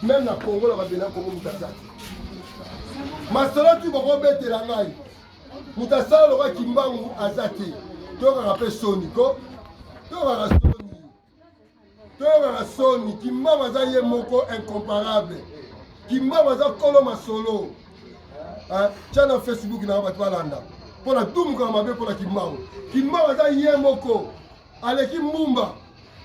même na Congo la babena Congo mutasati masolo tu boko betela ngai mutasala lo ka kimbangu azati to ka pe soni ko to ka soni kimbangu azaye moko incomparable kimbangu azakolo masolo chana Facebook na ba twalanda pona dumuka mabe pona kimbangu azaye moko aleki mumba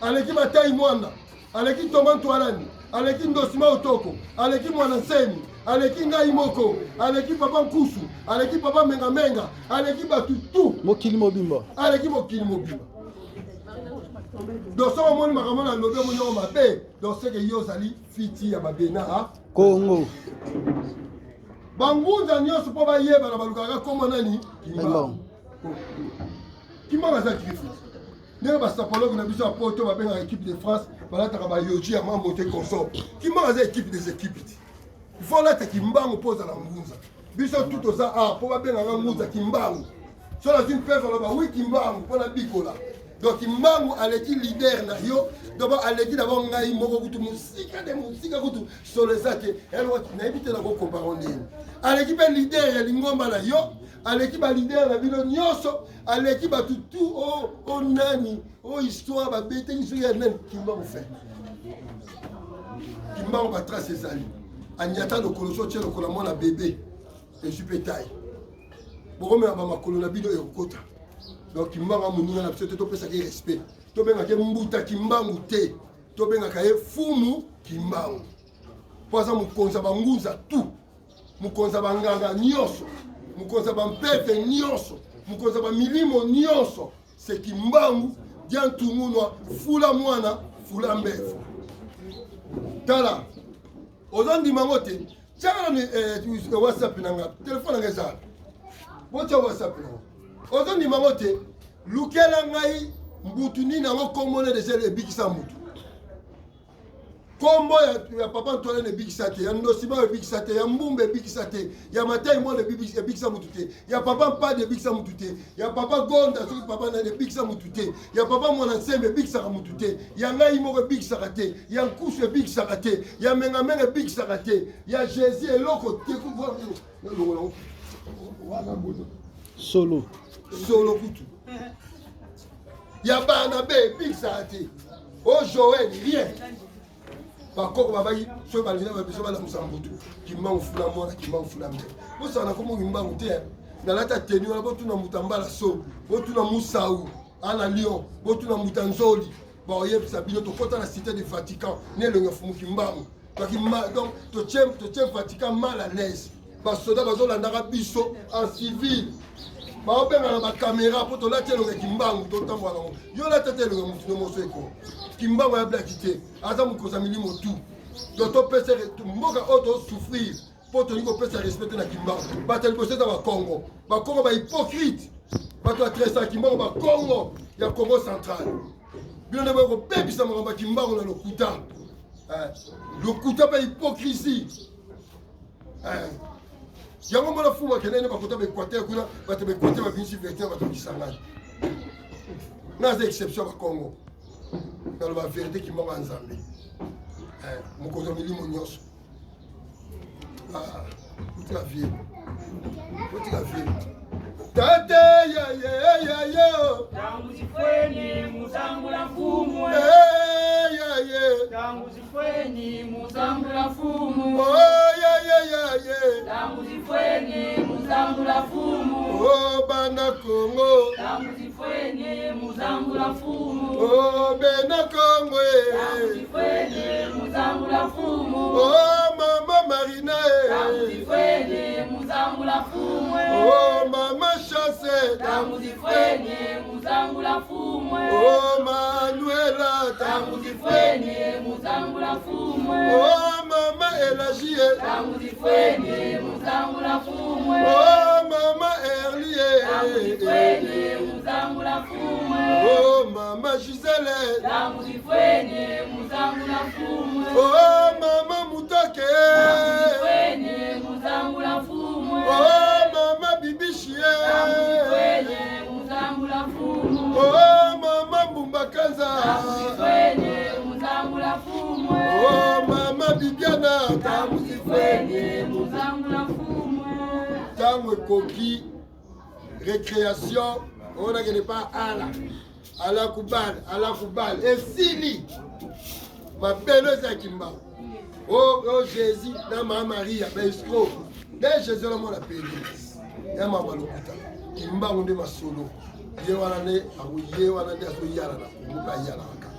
aleki matai mwana aleki tomanto alani aleki ndosima otoko aleki mwana nsemi aleki ngai moko aleki papa nkusu aleki papa menga aleki batutu mokili mobimba aleki mokili mobimba donc so moni makamona lobe monyo mabe donc c'est que yo zali fiti ya babena Congo bangunza nyonso po bayeba na balukaka koma nani kimba zaki fiti ndenge basapologue na biso ya poto babengaka équipe de France balataka bayoji ya mamote consort kimba za équipe des équipes il faut lata kimbangu poza la ngunza biso tout oza po babengaka ngunza kimbangu so la une pève là oui kimbangu pona bikola donc kimbangu aleki leader na yo donc aleki d'abord ngai moko kutu musika kutu solezate elwa na éviter la comparer ndeni aleki pe leader ya lingomba na yo aleki ba leader na bino nyonso aleki batutu o nani o histoire ba bete iso ya nani kimbangu fait kimbangu ba trace ezali anyata le colosso tient le colamo na bébé et supétail bokome ba makolo na bino ekota donc kimbangu muninga na biso to pesa ke respect to benga ke mbuta kimbangu te to benga ka fumu kimbangu poza mukonza banguza tout mukonza banganga nyonso mukonza bampepe nyonso mukonza bamilimo nyonso c'est kimbangu diantungunwa fula mwana fula mbefu tala ozondima te tiaka na whatsapp nanga telefone nanga ezala botia whatsapp nango ozondima te lukela ngai mbutu nini yango komona deja ebikisa mutu kombo ya papa Antoine ebikisa te ya ndosima ebikisa te ya mbumba ebikisa te ya matai mwana ebikisa mutu te ya papa mpade ebikisa mutu te ya papa gonda soki papa nani ebikisa mutu te ya papa mwana nsembe ebikisaka mutu te ya ngai moko ebikisaka te ya nkusu ebikisaka te ya menga ebikisaka te ya jésus eloko te solo kutu ya bana be ebikisaka te o Joël rien bakoko babai so balina babiso bala musambutu kimbangu fula mwana kimbangu fula mbe bosana komo kimbangu te nalata tenu na botuna mutambala so botuna musau ana lion botuna mutanzoli ba oyebisa bino to kota na cité de Vatican ne le ngafu kimbangu donc to tiem Vatican mal à l'aise ba soda bazolanda biso en civil ba obenga na ba caméra poto la telo kimbangu to tambola yo la tete le mutu no moseko kimbangu ya blakité aza mukoza milimo tu doto pesa mboka auto souffrir poto niko pesa respecter na kimbangu batali boseta ba Congo ba hypocrite bato atresa kimbangu ba Congo ya Congo central bino ne bako pepisa mamba kimbangu na lokuta ba hypocrisie yango mona fuma kenene bakota ba Équateur kuna bato ba Équateur ba binsi vecteur bato kisangani na exception ba Congo dans la vérité qui m'a ensemble mon côté milimo nyos toute la vie tate ya yo tangu zifweni muzangu la fumu tangu zifweni muzangu la fumu tangu zifweni muzangu la fumu bana Congo tangu zifweni muzangu la fumu bena Congo tangu zifweni muzangu la fumu mama Marina tangu zifweni muzangu la fumu mama Chance tangu zifweni muzangu la fumu Manuela tangu zifweni muzangu la fumu mama Elagie tangu zifweni muzangu la fumu mama Erlie tangu zifweni muzangu la fumu mama Gisele tangu zifweni muzangu la fumu mama Mutake tangu zifweni muzangu la fumu mama Bibishie tangu zifweni muzangu la fumu Tango ekoki récréation on n'a pas ala kubal esili mapelo eza kimba oh Jésus na mama Maria baestro de Jésus la mona peli ya mama lokuta kimba nde masolo ye wana ne abuye wana nde aso yala na kuba yala kaka